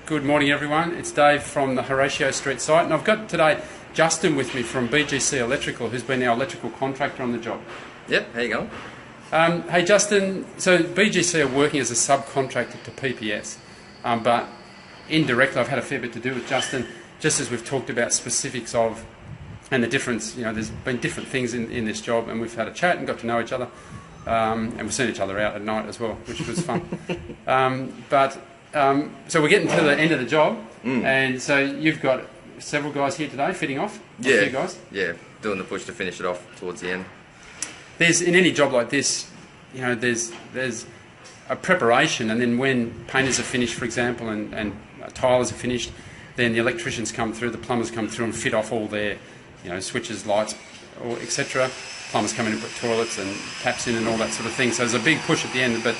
Good morning everyone, it's Dave from the Horatio Street site, and I've got today Justin with me from BGC Electrical, who's been our electrical contractor on the job. Yep, how you going? Hey Justin, so BGC are working as a subcontractor to PPS, but indirectly I've had a fair bit to do with Justin, just as we've talked about specifics of, and the difference, there's been different things in this job, and we've had a chat and got to know each other, and we've seen each other out at night as well, which was fun. So we're getting to the end of the job, and so you've got several guys here today fitting off. Yeah, a few guys. Yeah, doing the push to finish it off towards the end. There's in any job like this, there's a preparation, and then when painters are finished, for example, and tilers are finished, then the electricians come through, the plumbers come through and fit off all their, switches, lights, or etc. Plumbers come in and put toilets and taps in and all that sort of thing. So there's a big push at the end, but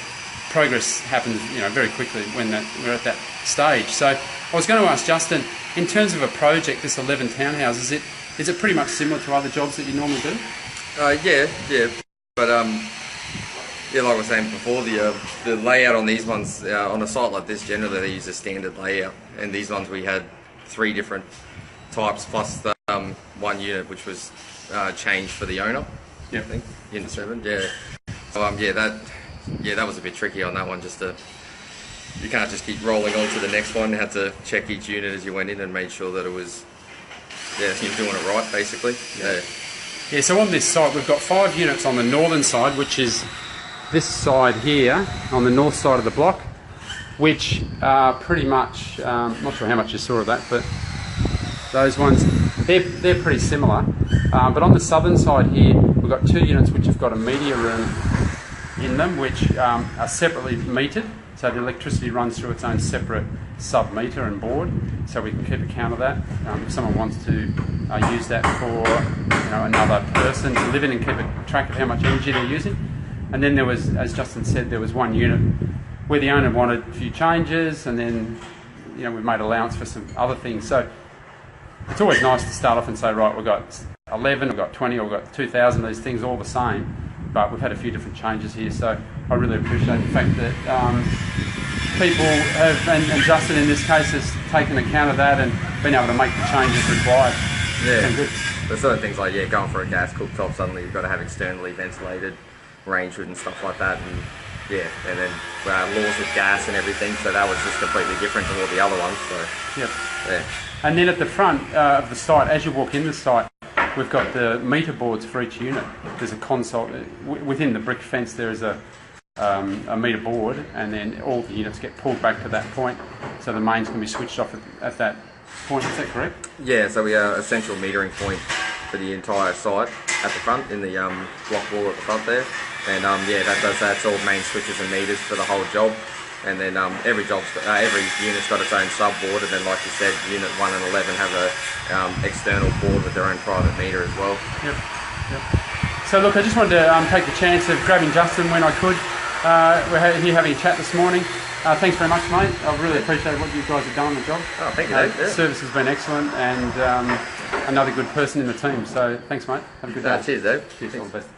progress happens, very quickly when we're at that stage. So I was going to ask Justin, in terms of a project, this 11 townhouses, is it pretty much similar to other jobs that you normally do? Yeah, but like I was saying before, the layout on these ones on a site like this, generally they use a standard layout, and these ones we had 3 different types plus the one unit which was changed for the owner. Yeah, I think unit 7. Yeah. So that was a bit tricky on that one. You can't just keep rolling on to the next one. You had to check each unit as you went in and made sure that it was, you're doing it right, basically. Yeah, so on this site we've got 5 units on the northern side, which is this side here, on the north side of the block, which are pretty much, not sure how much you saw of that, but those ones, they're pretty similar. But on the southern side here, we've got 2 units which have got a media room in them, which are separately metered, so the electricity runs through its own separate sub-meter and board, so we can keep account of that. If someone wants to use that for another person to live in and keep a track of how much energy they're using. And then there was, as Justin said, there was one unit where the owner wanted a few changes, and then we've made allowance for some other things. So it's always nice to start off and say, right, we've got 11, we've got 20, or we've got 2,000, these things all the same. But we've had a few different changes here, so I really appreciate the fact that people have, and Justin in this case, has taken account of that and been able to make the changes required. Yeah, there's certain things like going for a gas cooktop, suddenly you've got to have externally ventilated range hood and stuff like that, and then laws with gas and everything, so that was just completely different to all the other ones. So yep. Yeah. And then at the front of the site, as you walk in the site, we've got the meter boards for each unit. There's a console within the brick fence. There is a meter board, and then all the units get pulled back to that point, so the mains can be switched off at that point. Is that correct? Yeah. So we have a central metering point for the entire site at the front in the block wall at the front there, and that's all main switches and meters for the whole job. And then every unit's got its own sub-board, and then like you said, Unit 1 and 11 have a external board with their own private meter as well. Yep. So look, I just wanted to take the chance of grabbing Justin when I could. We're here having a chat this morning. Thanks very much, mate. I really appreciate what you guys have done on the job. Oh, thank you, Dave. The service has been excellent, and another good person in the team. So thanks, mate. Have a good day. Cheers, Dave. Cheers, all the best.